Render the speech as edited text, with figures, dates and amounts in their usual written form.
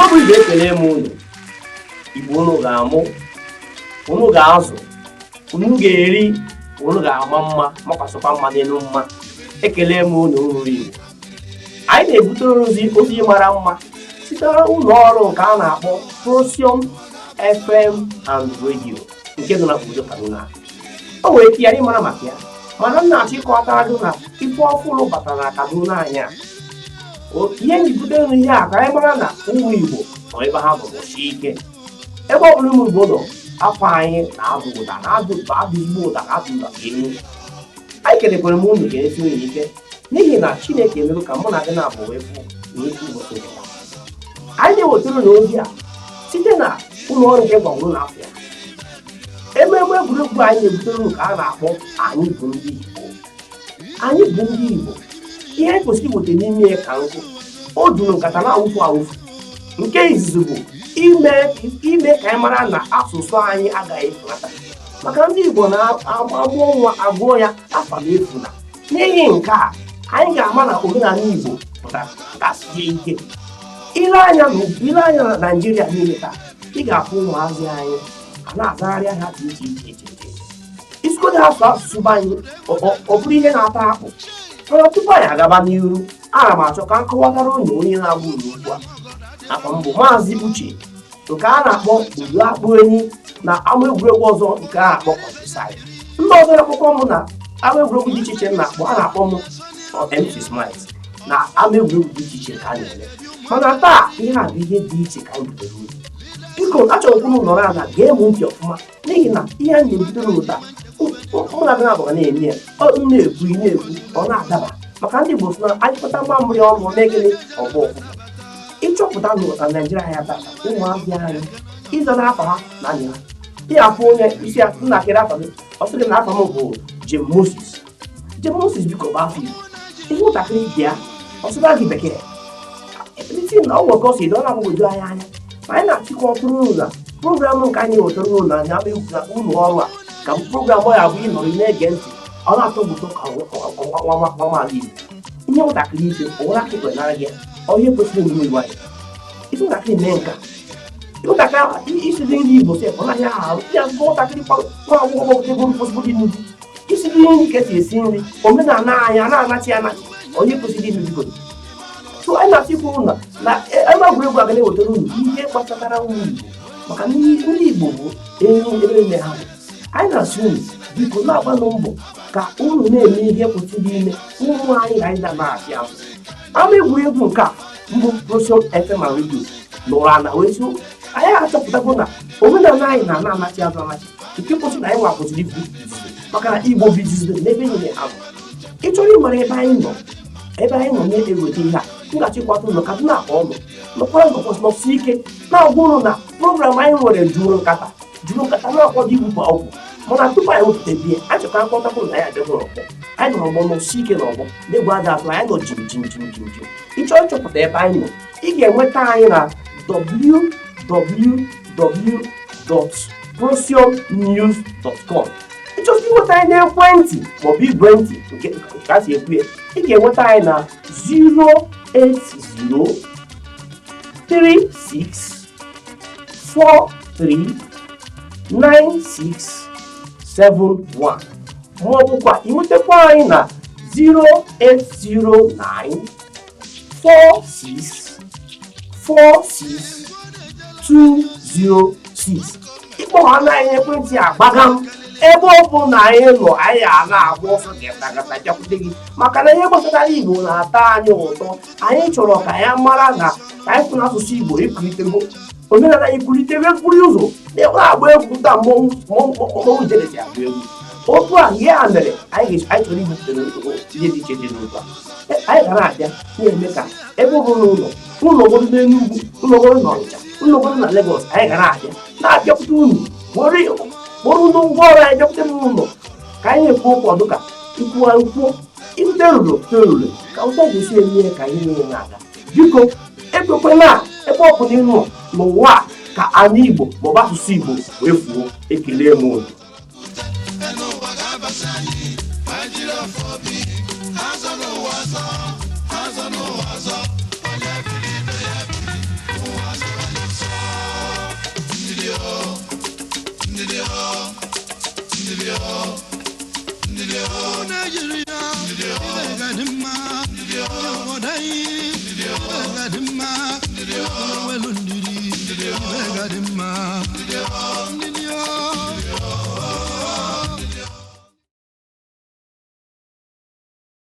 bụ ibe ekele m unu Igbo unu ga-amụ unu ga-azụ unu ga-eri unu ga-ama mma makwasịkwa mma n'elu mma ekele m unu nruru Igbo anyị na-ebute ozi mara mma site ụlọ ọrụ nke a na-akpọ Procyon FM and Radio nke dị na obodo Kaduna. O nwere ike ya mara maka ya mana m na-achịkọta ajụ na ife ọfụrụ batara na Kaduna anyị a ihe njipụta nri ihe a ka anyị mara na ụmụ Igbo nọ ebe ha nọbọchi ike ebe ọ bụla ụmụ Igbo nọ afọ anyị na-adụ ụda na-adụ igbo ụda na-adụ ụda ka enyi anyị kelekwere m unu ga-esi unye ike n'ihi na Chineke emerụ ka mụ na gị na-abụ efu na ike ụbọchị nke anyị na-ewetara na ozi a site na ụlọ ọrụ nke gbanwere n'afọ ya ememe egwuregwu anyị na-ebutere unu ka a na-akpọ Anyị Bụ Ndị Igbo. Anyị bụ ndị Igbo ihe anyị kwesịrị iweta n'ime ya ka nkụ o duru nkata na-awụfu awụfu nke izizi bụ ime ka anyị mara na asụsụ anyị agaghị efunata maka ndị Igbo na-amụọ nwa agụọ ya afa na-efuna n'ihi nke a anyị ga-ama na omenala Igbo pụtara gasie ike ile anya na Naịjirịa niile taa ị ga-afụ ụmụazị anyị a na-azagharị ha dị iche iche isigodo asụsụ be anyị ọ bụrụ ihe na-ata akpụ mana tupu anyị agaba n'iru ana m achọ ka m kọwatara onye na-agba ugbu a afọ mbụ Maazị Uche nke a na-akpọ Uduakpuenyi na ama egwuregwu ọzọ nke a na-akpọ Countryside. Ndị ọzọ na-akpọkọ m na ama egwuregwu dị iche iche na-akpọ m MC Smiles na ama egwuregwu dị iche iche ka a na-eme mana taa ihe a bụ ihe dị iche ka anyị butere uru biko achọrọ m nọrọ ala gee m ntị ọfụma n'ihi na ihe anyị na-ebutere uru taa mụ na gị na-abụga na-eme ya na-ekwu ọ na-adaba maka ndị Igbo sị na anyịpụta mma mmiri ọnụ na-egere ọgbọ ọkụkọ ịchọpụta n'ụta Naịjirịa ya taa ụmụazị anyị ịza n'afọ ha na anya ha ịhafụ onye isi ntakịrị afọ gị ọ sịrị na afọ m bụ Jem Moses biko bụ afọ Igbo ihe ụtakịrị dị ya ọ sịra gị bekee isi na ọ nwekọ si dọla agbagwoju anyị anya ma anyị na-achịkọ ọtụrụ ụlọ na program nke anyị wetara ụlọ na anya ụlọ ọrụ a ka program ya bụ ịnọrọ na-ege ntị ọ na-atọ ụtọ ka nwaala Igbo ihe ụtakịrị ike ụra akịkwe nara gị onye kwesịrị omume Igbo anyị isi ụtakịrị mee nka ụtakịrị isi dị nri Igbo sef ọ naghị ahụ ya bụ ụtakịrị nwa agbọghọ ego mkpụsịbụdị nnukwu isi dị nri ka esi esi nri omenala anyị a na-anachi onye kwesịrị imebigodo so anyị na-achịkwa na ebe egwuregwu aga na-ewetara unu ihe gbasatara ụmụ Igbo maka ndị Igbo bụ ebe ha anyị na-asị unu biko na-agbanụ mbọ ka unu na-eme ihe kwesịrị ime ụmụ anyị ga anyị na-achị azụ ama egwuregwu nke a mbụ Procyon FM and Radio nụrụ ana wee so anyị achọpụtago na omenala anyị na-anachi azụ anachi nke kwesịrị na anyị nwa kwesịrị ibu maka na Igbo bizizide n'ebe niile azụ ịchọrọ ịmara ebe anyị nọ na-eweta ihe a ngachịkwata ụlọ ka na-akpọ ọnụ nọkwara nọkwasị ike na-agwa ụlọ na program anyị nwere juru nkata na-akwado igwu kwa ọgwụ mana tupu anyị wepụta bie anyị chọka akpọtakwu na ya adịghị ọgbọ anyị nọrọ ọgbọ n'osi ike na ọgbọ na-egwu aja atụ anyị nọ jim ịchọọ ịchọpụta ebe anyị nọ ị ga-enweta anyị na www.procyonnews.com ịchọsi inweta anyị n'ekwentị maọbụ igwe ntị nke a si ekwu ya ị ga-enweta anyị na 08036439671 maọbụkwa inwetakwa anyị na 08096464206 ịkpọ ha na anyị ekwentị agbaga m ebe ọ bụ na anyị nọ anyị a na-agba ọsọ gata bịakwute gị maka na ihe gbasatara Igbo na-ata anyị ụtọ anyị chọrọ ka ya mara na anyị kwụ n'asụsụ Igbo ekwulitego omenala ikwulitebe mkpụrụ ụzọ na-agba egwu taa mmọnwụ jelesi agba egwu otu a ihe a mere anyị chọrọ ibupụtere ihe dị iche n'ụzọ anyị ga na-abịa na-eme ka ebe ọ bụrụ ụlọgoro n'Enugu ụlọgoro n'Ọnịcha ụlọgoro na Lagos anyị ga na-abịakwute unu kpọrọ ụlọ ngwa ọrụ anyị bịakwute n'ụlọ ka anyị ekwu okwu ọdụka ikwuo ibute ruru ka ụta ga-esi eme ka ihe niile na-aga biko ekwekwela ebe ọ bụ na ịnụ n'ụwa ka anyị Igbo maọbụ asụsụ Igbo wee fuo ekele m unu Azọ n'ụwa azọ, onye biri ibe ya biri, ụwa azọ. Nigeria,